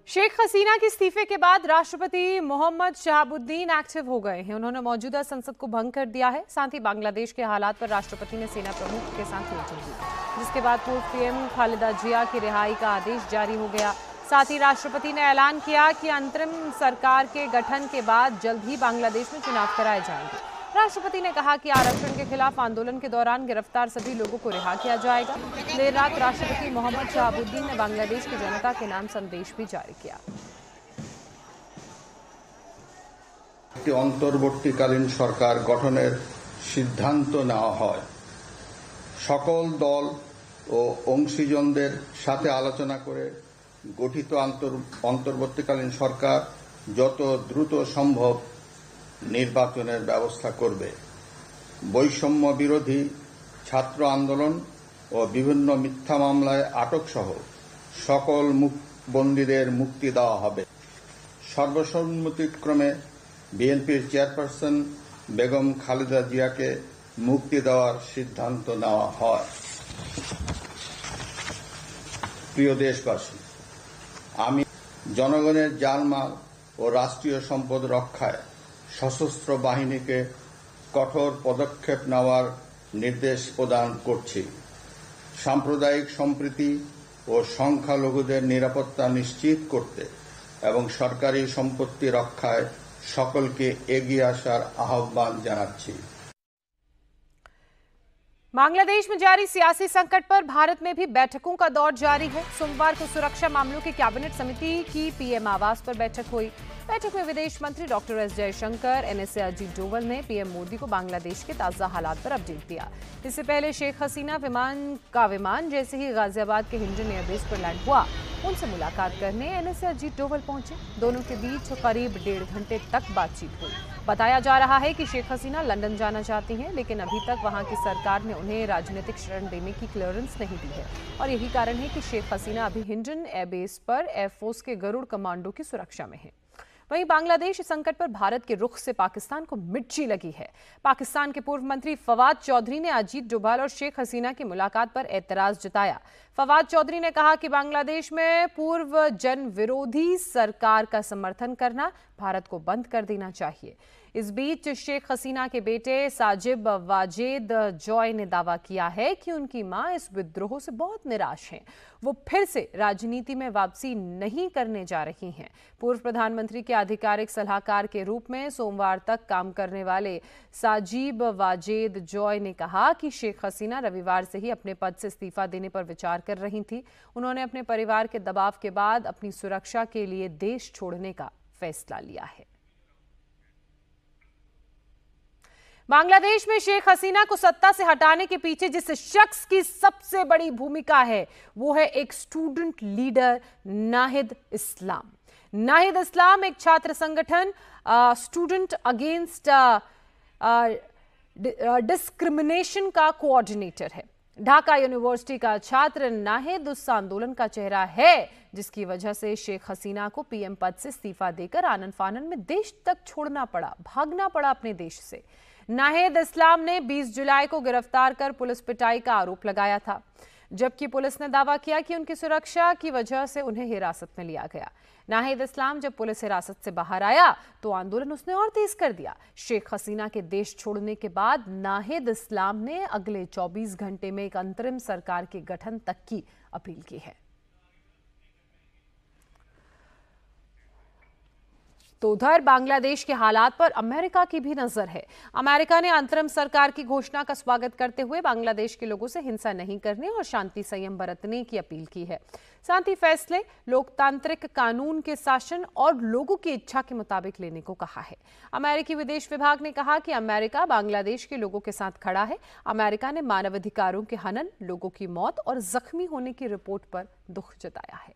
शेख हसीना के इस्तीफे के बाद राष्ट्रपति मोहम्मद शहाबुद्दीन एक्टिव हो गए हैं। उन्होंने मौजूदा संसद को भंग कर दिया है। साथ ही बांग्लादेश के हालात पर राष्ट्रपति ने सेना प्रमुख के साथ मीटिंग की, जिसके बाद पूर्व पीएम खालिदा जिया की रिहाई का आदेश जारी हो गया। साथ ही राष्ट्रपति ने ऐलान किया कि अंतरिम सरकार के गठन के बाद जल्द ही बांग्लादेश में चुनाव कराए जाएंगे। राष्ट्रपति ने कहा कि आरक्षण के खिलाफ आंदोलन के दौरान गिरफ्तार सभी लोगों को रिहा किया जाएगा। देर रात राष्ट्रपति मोहम्मद शहाबुद्दीन ने बांग्लादेश की जनता के नाम संदेश भी जारी किया। অন্তর্বর্তীকালীন সরকার গঠনের সিদ্ধান্ত নেওয়া হয়। সকল দল ও অংশীজনদের সাথে আলোচনা করে গঠিত অন্তর্বর্তীকালীন সরকার যত দ্রুত সম্ভব নির্বাচনের ব্যবস্থা করবে। বৈষম্য বিরোধী ছাত্র আন্দোলন ও বিভিন্ন মিথ্যা মামলায় আটক সহ সকল বন্দীদের মুক্তি দেওয়া হবে। সর্বসম্মতিক্রমে বিএনপির চেয়ারপারসন বেগম খালেদা জিয়াকে মুক্তি দেওয়ার সিদ্ধান্ত নেওয়া হয়। প্রিয় দেশবাসী, আমি জনগণের জানমাল ও রাষ্ট্রীয় সম্পদ রক্ষায় সশস্ত্র বাহিনীকে কঠোর পদক্ষেপ নেওয়ার নির্দেশ প্রদান করছি। সাম্প্রদায়িক সম্প্রীতি ও সংখ্যালঘুদের নিরাপত্তা নিশ্চিত করতে এবং সরকারি সম্পত্তি রক্ষায় সকলকে এগিয়ে আসার আহ্বান জানাচ্ছি। बांग्लादेश में जारी सियासी संकट पर भारत में भी बैठकों का दौर जारी है। सोमवार को सुरक्षा मामलों की कैबिनेट समिति की पीएम आवास पर बैठक हुई। बैठक में विदेश मंत्री doctor S Jaishankar, NSA Ajit Doval ने पीएम मोदी को बांग्लादेश के ताजा हालात पर अपडेट दिया। इससे पहले शेख हसीना विमान जैसे ही गाजियाबाद के हिंडन एयरबेस पर लैंड हुआ, उनसे मुलाकात करने एनएसए अजीत डोवल पहुंचे। दोनों के बीच करीब 1.5 घंटे तक बातचीत हुई। बताया जा रहा है कि शेख हसीना लंदन जाना चाहती हैं, लेकिन अभी तक वहां की सरकार ने उन्हें राजनीतिक शरण देने की क्लियरेंस नहीं दी है और यही कारण है कि शेख हसीना अभी हिंडन एयरबेस पर एयरफोर्स के गरुड़ कमांडो की सुरक्षा में है। वहीं बांग्लादेश संकट पर भारत के रुख से पाकिस्तान को मिर्ची लगी है। पाकिस्तान के पूर्व मंत्री फवाद चौधरी ने अजीत डोभाल और शेख हसीना की मुलाकात पर एतराज जताया। फवाद चौधरी ने कहा कि बांग्लादेश में पूर्व जन विरोधी सरकार का समर्थन करना भारत को बंद कर देना चाहिए। इस बीच शेख हसीना के बेटे साजिब वाजेद जॉय ने दावा किया है कि उनकी मां इस विद्रोह से बहुत निराश हैं। वो फिर से राजनीति में वापसी नहीं करने जा रही हैं। पूर्व प्रधानमंत्री के आधिकारिक सलाहकार के रूप में सोमवार तक काम करने वाले साजिब वाजेद जॉय ने कहा कि शेख हसीना रविवार से ही अपने पद से इस्तीफा देने पर विचार कर रही थी। उन्होंने अपने परिवार के दबाव के बाद अपनी सुरक्षा के लिए देश छोड़ने का फैसला लिया है। बांग्लादेश में शेख हसीना को सत्ता से हटाने के पीछे जिस शख्स की सबसे बड़ी भूमिका है, वो है एक स्टूडेंट लीडर नाहिद इस्लाम। नाहिद इस्लाम एक छात्र संगठन स्टूडेंट अगेंस्ट डिस्क्रिमिनेशन का कोऑर्डिनेटर है। ढाका यूनिवर्सिटी का छात्र नाहिद उस आंदोलन का चेहरा है जिसकी वजह से शेख हसीना को पीएम पद से इस्तीफा देकर आनन फानन में देश तक छोड़ना पड़ा, भागना पड़ा अपने देश से। नाहिद इस्लाम ने 20 जुलाई को गिरफ्तार कर पुलिस पिटाई का आरोप लगाया था, जबकि पुलिस ने दावा किया कि उनकी सुरक्षा की वजह से उन्हें हिरासत में लिया गया। नाहिद इस्लाम जब पुलिस हिरासत से बाहर आया तो आंदोलन उसने और तेज कर दिया। शेख हसीना के देश छोड़ने के बाद नाहिद इस्लाम ने अगले 24 घंटे में एक अंतरिम सरकार के गठन तक की अपील की है। तो उधर बांग्लादेश के हालात पर अमेरिका की भी नजर है। अमेरिका ने अंतरिम सरकार की घोषणा का स्वागत करते हुए बांग्लादेश के लोगों से हिंसा नहीं करने और शांति संयम बरतने की अपील की है। साथ ही फैसले लोकतांत्रिक कानून के शासन और लोगों की इच्छा के मुताबिक लेने को कहा है। अमेरिकी विदेश विभाग ने कहा कि अमेरिका बांग्लादेश के लोगों के साथ खड़ा है। अमेरिका ने मानवाधिकारों के हनन, लोगों की मौत और जख्मी होने की रिपोर्ट पर दुख जताया है।